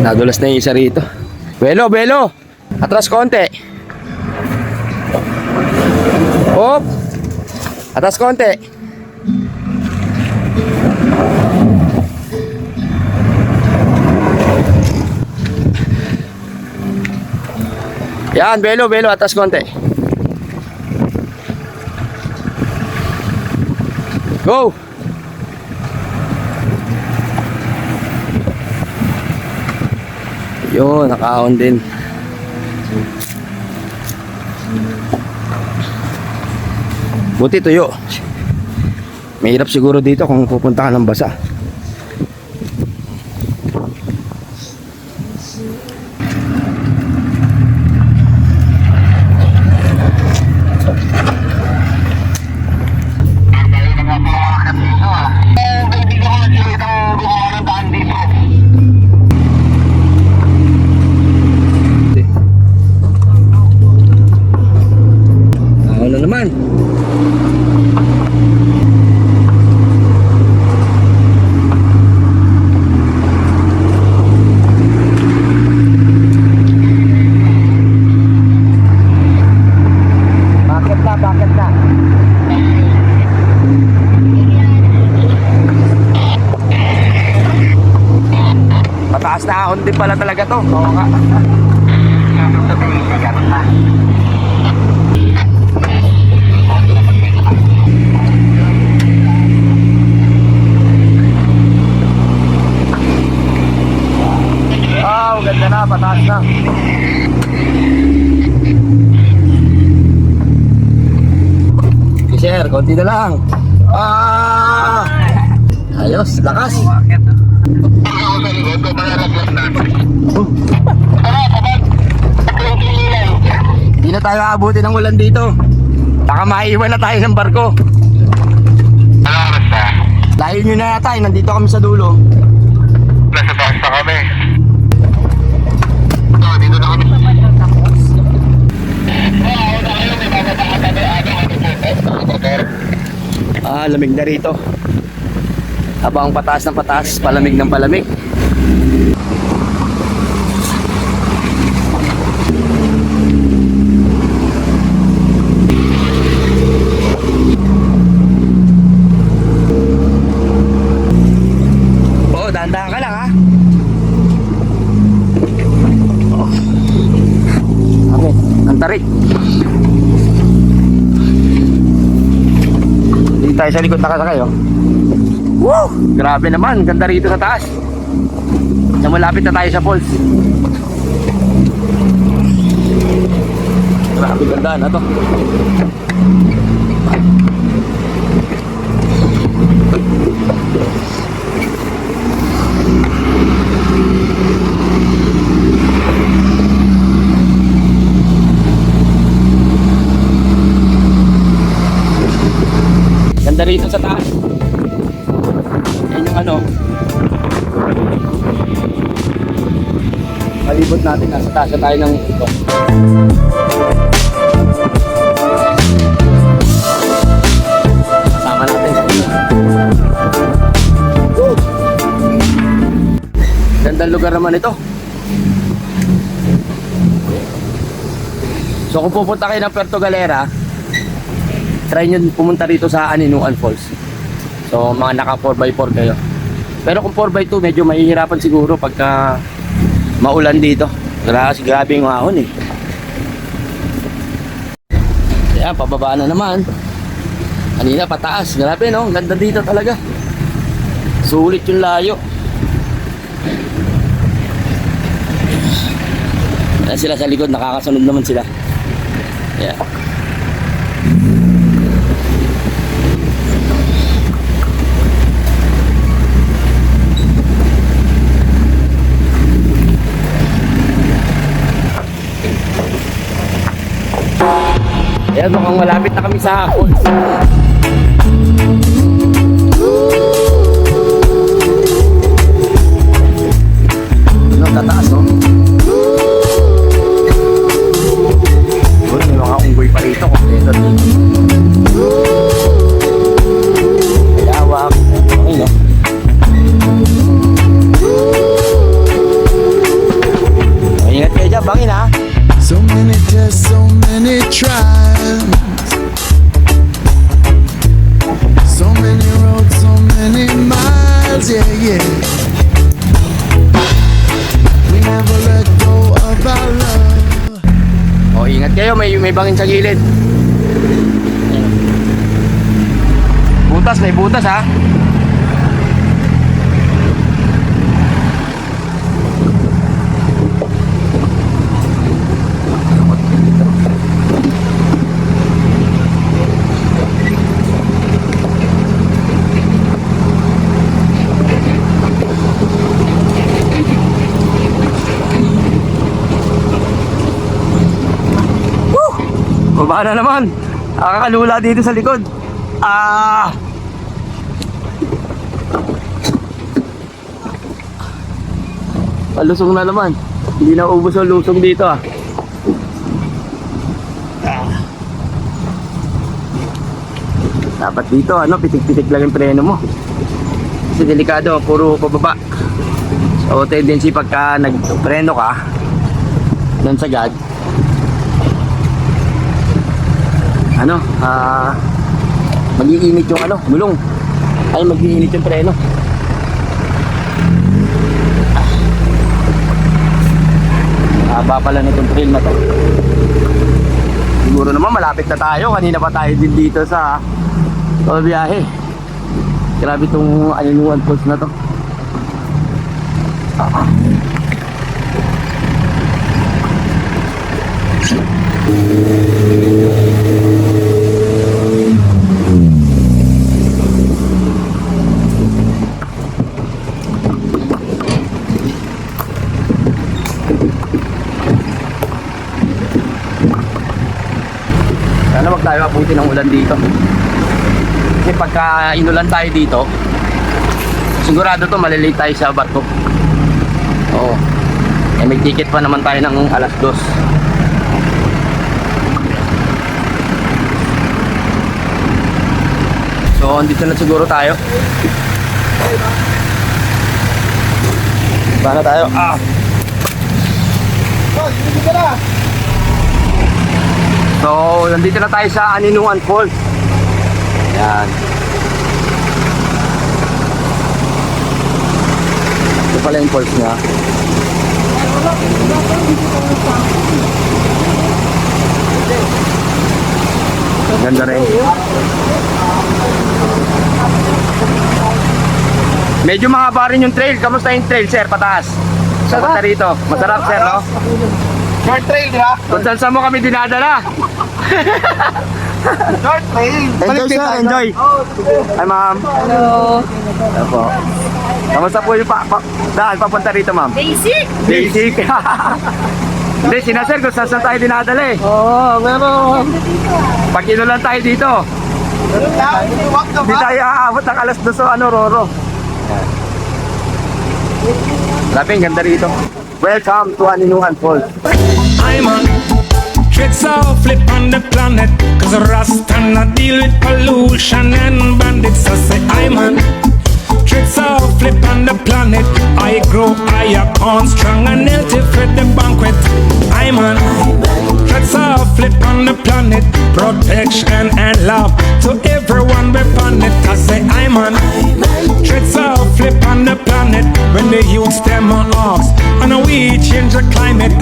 Nadulas na yung isa rito. Belo, belo! Atras konti. Hop! Atras konti. Yan, belo, belo, atras konti. Go! Yun, nakaon din. Buti tuyo. Mahirap siguro dito kung pupunta ka ng basa. Mataas na ahon din pala talaga to. Oo nga. Wow, ganda na, pataas na. Share, konti na lang. Ayos, lakas. Hindi na tayo aabutin ng ulan dito. Baka maiiwan na tayo ng barko. Layo nyo na yata, nandito kami sa dulo. Nasa taas na kami. Dito na kami. Lamig na rito. Habang pataas ng pataas, palamig ng palamig. Oh, dahan-dahan ka lang ha. Oh. Okay, ang tarik. Hindi tayo sa likod nakasakay oh. Woo! Grabe naman, ganda rito sa taas. Na malapit na tayo sa falls. Grabe ganda na to. Ganda rito sa taas. Yan yung ano, palibot natin, nasa taas na tayo ng ito. Kasama natin. Woo! Gandang lugar naman ito. So kung pupunta kayo ng Puerto Galera, try nyo pumunta rito sa Aninuan Falls. So mga naka 4x4 kayo. Pero kung 4x2 medyo mahihirapan siguro pagka maulan dito. Kasi grabe yung ahon eh. Ayan, pababa na naman. Kanina pataas. Grabe no, ganda dito talaga. Sulit yung layo. Ayan sila sa likod, nakakasunod naman sila. Ayan. Ayan, mukhang malapit na kami sa falls. Ano, tataas no? Uy, may mga unggoy pa rito. Kompleto dito. Ayawak. Okay no? kayo, may bangin sa gilid. Ayan. Butas, may butas ha. Baba na naman. Nakakalula dito sa likod. Palusong na naman. Hindi na ubos ang lusong dito Dapat dito pitik-pitik lang yung preno mo. Kasi delikado, puro pababa. So tendency pagka nagpreno ka doon sa gad, mag-iinit yung gulong. Ay, mag-iinit yung preno. Haba pala nitong trail na to. Siguro naman malapit na tayo. Kanina pa tayo din dito sa biyahe. Grabe itong Aninuan Falls na to. Sana wag tayo abutin ng ulan dito. Kasi pagka inulan tayo dito, sigurado to malilate tayo sa barko. Oo. Eh, may ticket pa naman tayo ng alas 2. So, andito na siguro tayo. Sana tayo. So, nandito na tayo sa Aninuan Falls. Yan. Ito pala yung falls niya. Ganda rin. Medyo mahaba rin yung trail. Kamusta yung trail, sir? Pataas. Papunta rito. Masarap, sir, no? Short trail, di ba? Kung saan mo kami dinadala. Short trail. Enjoy, sir. Enjoy. Hi, ma'am. Hello. Opo. Kamusta po yung daan papunta rito, ma'am? Basic. Basic. Hindi, sina sir, kung saan tayo dinadala eh. Oo, meron. Pag inulan tayo dito, hindi tayo aabot ng alas 2 Roro. Grabe, ang ganda rito. Welcome to Aninuan Falls. I'm on tricks of flip on the planet, cause Rasta not deal with pollution and bandits. I say I'm on tricks of flip on the planet. I grow higher, on strong and healthy for the banquet. I'm on tricks of flip on the planet, protection and love to everyone upon it. I say I'm on tricks of flip on the planet. When the youths them are off and we change the climate.